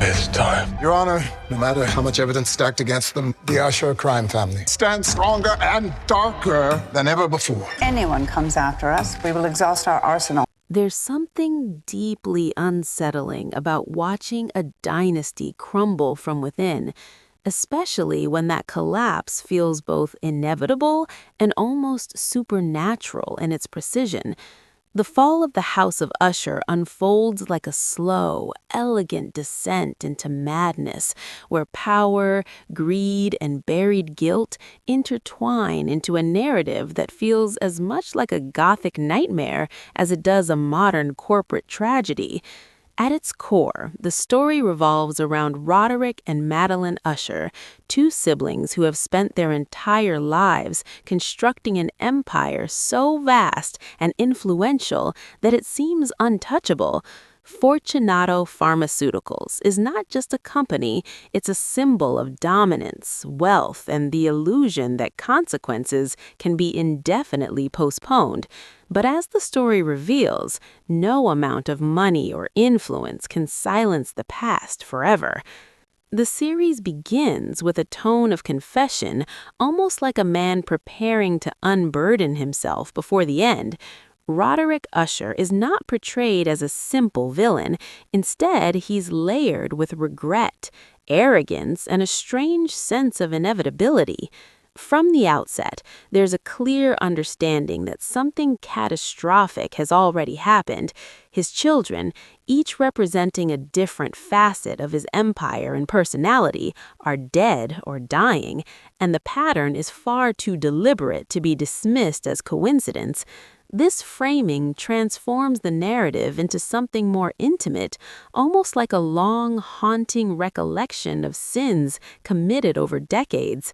this time. Your Honor, no matter how much evidence stacked against them, the Usher crime family stands stronger and darker than ever before. Anyone comes after us, we will exhaust our arsenal. There's something deeply unsettling about watching a dynasty crumble from within, especially when that collapse feels both inevitable and almost supernatural in its precision. The fall of the House of Usher unfolds like a slow, elegant descent into madness, where power, greed, and buried guilt intertwine into a narrative that feels as much like a gothic nightmare as it does a modern corporate tragedy. At its core, the story revolves around Roderick and Madeline Usher, two siblings who have spent their entire lives constructing an empire so vast and influential that it seems untouchable. Fortunato Pharmaceuticals is not just a company, it's a symbol of dominance, wealth, and the illusion that consequences can be indefinitely postponed. But as the story reveals, no amount of money or influence can silence the past forever. The series begins with a tone of confession, almost like a man preparing to unburden himself before the end. Roderick Usher is not portrayed as a simple villain. Instead, he's layered with regret, arrogance, and a strange sense of inevitability. From the outset, there's a clear understanding that something catastrophic has already happened. His children, each representing a different facet of his empire and personality, are dead or dying, and the pattern is far too deliberate to be dismissed as coincidence. This framing transforms the narrative into something more intimate, almost like a long, haunting recollection of sins committed over decades.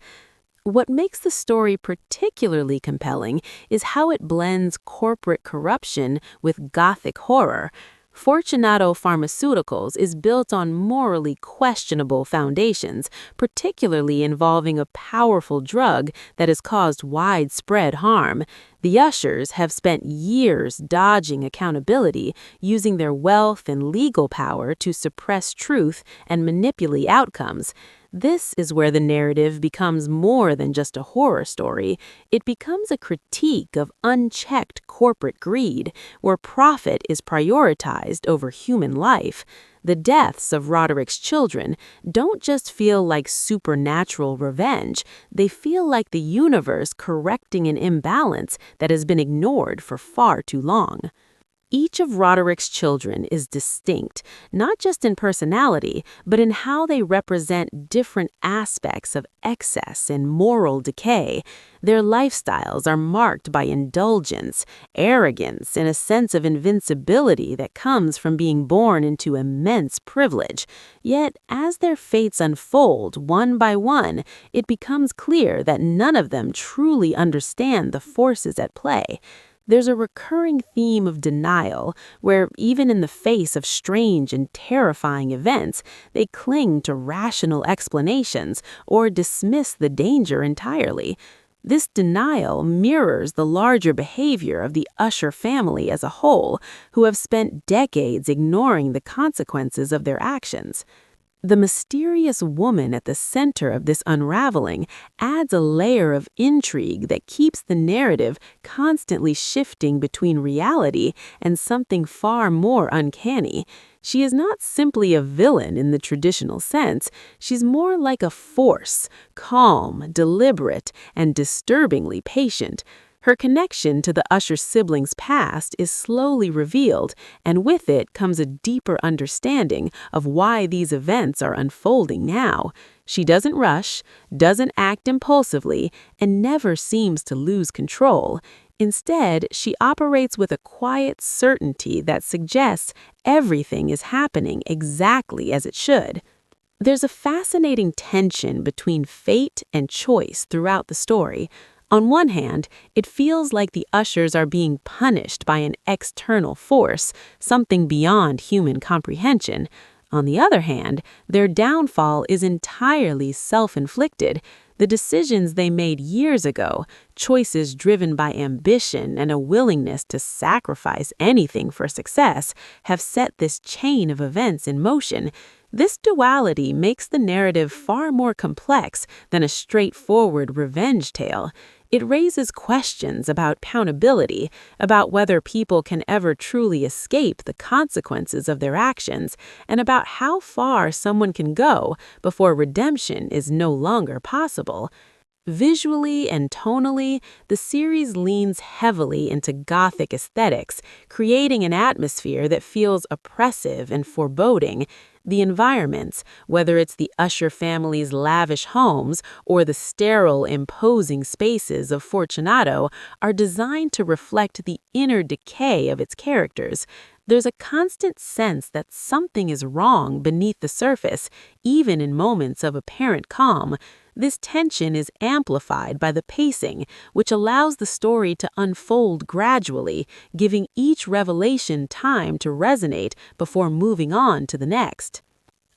What makes the story particularly compelling is how it blends corporate corruption with gothic horror. Fortunato Pharmaceuticals is built on morally questionable foundations, particularly involving a powerful drug that has caused widespread harm. The Ushers have spent years dodging accountability, using their wealth and legal power to suppress truth and manipulate outcomes. This is where the narrative becomes more than just a horror story. It becomes a critique of unchecked corporate greed, where profit is prioritized over human life. The deaths of Roderick's children don't just feel like supernatural revenge, they feel like the universe correcting an imbalance that has been ignored for far too long. Each of Roderick's children is distinct, not just in personality, but in how they represent different aspects of excess and moral decay. Their lifestyles are marked by indulgence, arrogance, and a sense of invincibility that comes from being born into immense privilege. Yet, as their fates unfold one by one, it becomes clear that none of them truly understand the forces at play. There's a recurring theme of denial, where even in the face of strange and terrifying events, they cling to rational explanations or dismiss the danger entirely. This denial mirrors the larger behavior of the Usher family as a whole, who have spent decades ignoring the consequences of their actions. The mysterious woman at the center of this unraveling adds a layer of intrigue that keeps the narrative constantly shifting between reality and something far more uncanny. She is not simply a villain in the traditional sense, she's more like a force, calm, deliberate, and disturbingly patient. Her connection to the Usher siblings' past is slowly revealed, and with it comes a deeper understanding of why these events are unfolding now. She doesn't rush, doesn't act impulsively, and never seems to lose control. Instead, she operates with a quiet certainty that suggests everything is happening exactly as it should. There's a fascinating tension between fate and choice throughout the story. On one hand, it feels like the Ushers are being punished by an external force, something beyond human comprehension. On the other hand, their downfall is entirely self-inflicted. The decisions they made years ago, choices driven by ambition and a willingness to sacrifice anything for success, have set this chain of events in motion. This duality makes the narrative far more complex than a straightforward revenge tale. It raises questions about accountability, about whether people can ever truly escape the consequences of their actions, and about how far someone can go before redemption is no longer possible. Visually and tonally, the series leans heavily into gothic aesthetics, creating an atmosphere that feels oppressive and foreboding. The environments, whether it's the Usher family's lavish homes or the sterile, imposing spaces of Fortunato, are designed to reflect the inner decay of its characters. There's a constant sense that something is wrong beneath the surface, even in moments of apparent calm. This tension is amplified by the pacing, which allows the story to unfold gradually, giving each revelation time to resonate before moving on to the next.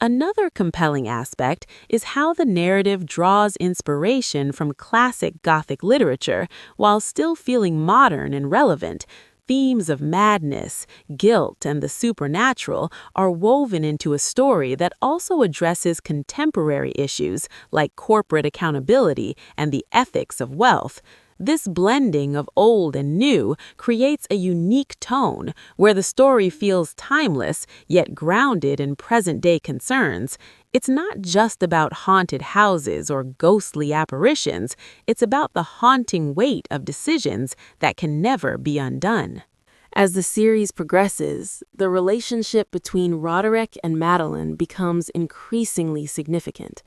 Another compelling aspect is how the narrative draws inspiration from classic Gothic literature while still feeling modern and relevant. Themes of madness, guilt, and the supernatural are woven into a story that also addresses contemporary issues like corporate accountability and the ethics of wealth. This blending of old and new creates a unique tone where the story feels timeless yet grounded in present-day concerns. It's not just about haunted houses or ghostly apparitions, it's about the haunting weight of decisions that can never be undone. As the series progresses, the relationship between Roderick and Madeline becomes increasingly significant.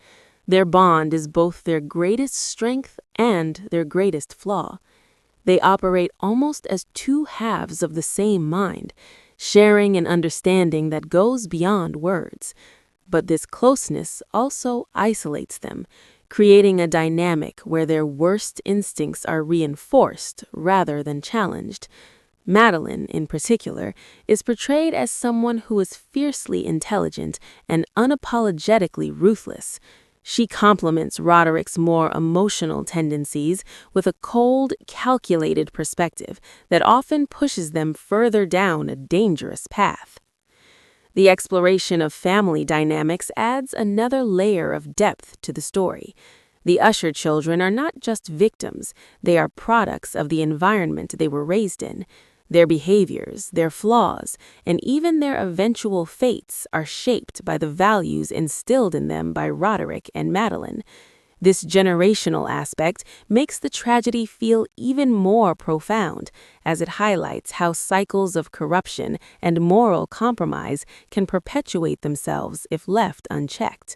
Their bond is both their greatest strength and their greatest flaw. They operate almost as two halves of the same mind, sharing an understanding that goes beyond words. But this closeness also isolates them, creating a dynamic where their worst instincts are reinforced rather than challenged. Madeline, in particular, is portrayed as someone who is fiercely intelligent and unapologetically ruthless. She complements Roderick's more emotional tendencies with a cold, calculated perspective that often pushes them further down a dangerous path. The exploration of family dynamics adds another layer of depth to the story. The Usher children are not just victims, they are products of the environment they were raised in. Their behaviors, their flaws, and even their eventual fates are shaped by the values instilled in them by Roderick and Madeline. This generational aspect makes the tragedy feel even more profound, as it highlights how cycles of corruption and moral compromise can perpetuate themselves if left unchecked.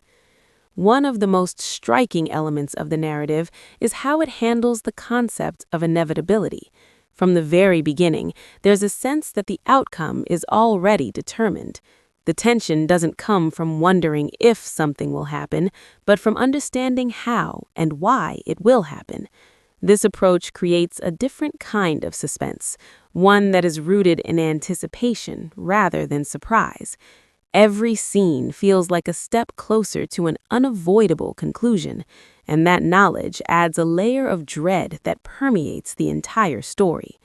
One of the most striking elements of the narrative is how it handles the concept of inevitability. From the very beginning, there's a sense that the outcome is already determined. The tension doesn't come from wondering if something will happen, but from understanding how and why it will happen. This approach creates a different kind of suspense, one that is rooted in anticipation rather than surprise. Every scene feels like a step closer to an unavoidable conclusion, and that knowledge adds a layer of dread that permeates the entire story.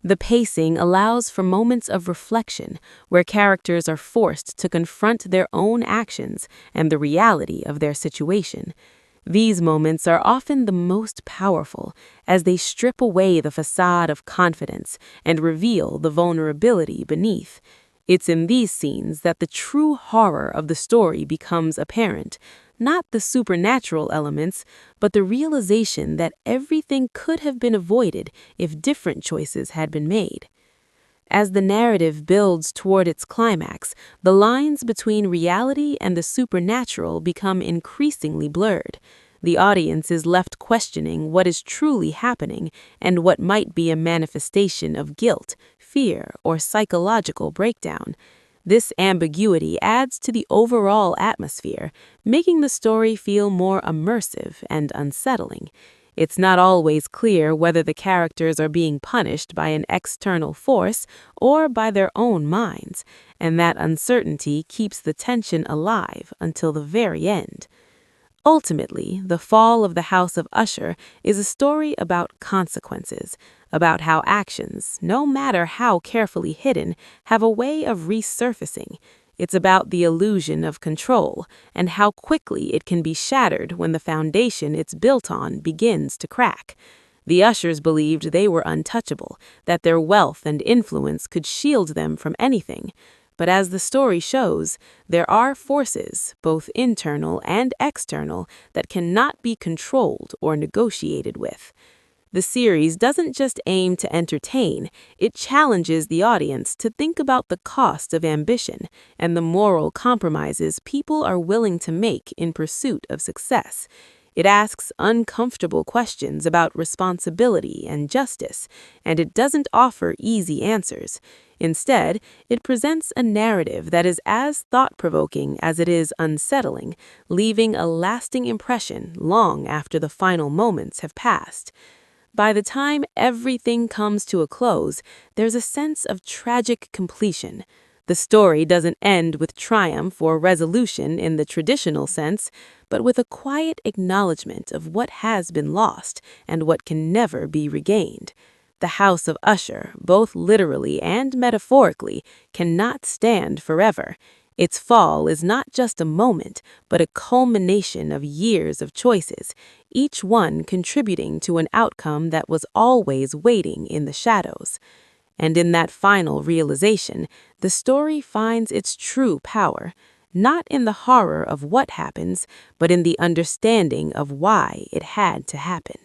The pacing allows for moments of reflection where characters are forced to confront their own actions and the reality of their situation. These moments are often the most powerful as they strip away the facade of confidence and reveal the vulnerability beneath. It's in these scenes that the true horror of the story becomes apparent, not the supernatural elements, but the realization that everything could have been avoided if different choices had been made. As the narrative builds toward its climax, the lines between reality and the supernatural become increasingly blurred. The audience is left questioning what is truly happening and what might be a manifestation of guilt, fear, or psychological breakdown. This ambiguity adds to the overall atmosphere, making the story feel more immersive and unsettling. It's not always clear whether the characters are being punished by an external force or by their own minds, and that uncertainty keeps the tension alive until the very end. Ultimately, The Fall of the House of Usher is a story about consequences, about how actions, no matter how carefully hidden, have a way of resurfacing. It's about the illusion of control and how quickly it can be shattered when the foundation it's built on begins to crack. The Ushers believed they were untouchable, that their wealth and influence could shield them from anything. But as the story shows, there are forces, both internal and external, that cannot be controlled or negotiated with. The series doesn't just aim to entertain, it challenges the audience to think about the cost of ambition and the moral compromises people are willing to make in pursuit of success. It asks uncomfortable questions about responsibility and justice, and it doesn't offer easy answers. Instead, it presents a narrative that is as thought-provoking as it is unsettling, leaving a lasting impression long after the final moments have passed. By the time everything comes to a close, there's a sense of tragic completion. The story doesn't end with triumph or resolution in the traditional sense, but with a quiet acknowledgement of what has been lost and what can never be regained. The House of Usher, both literally and metaphorically, cannot stand forever. Its fall is not just a moment, but a culmination of years of choices, each one contributing to an outcome that was always waiting in the shadows. And in that final realization, the story finds its true power, not in the horror of what happens, but in the understanding of why it had to happen.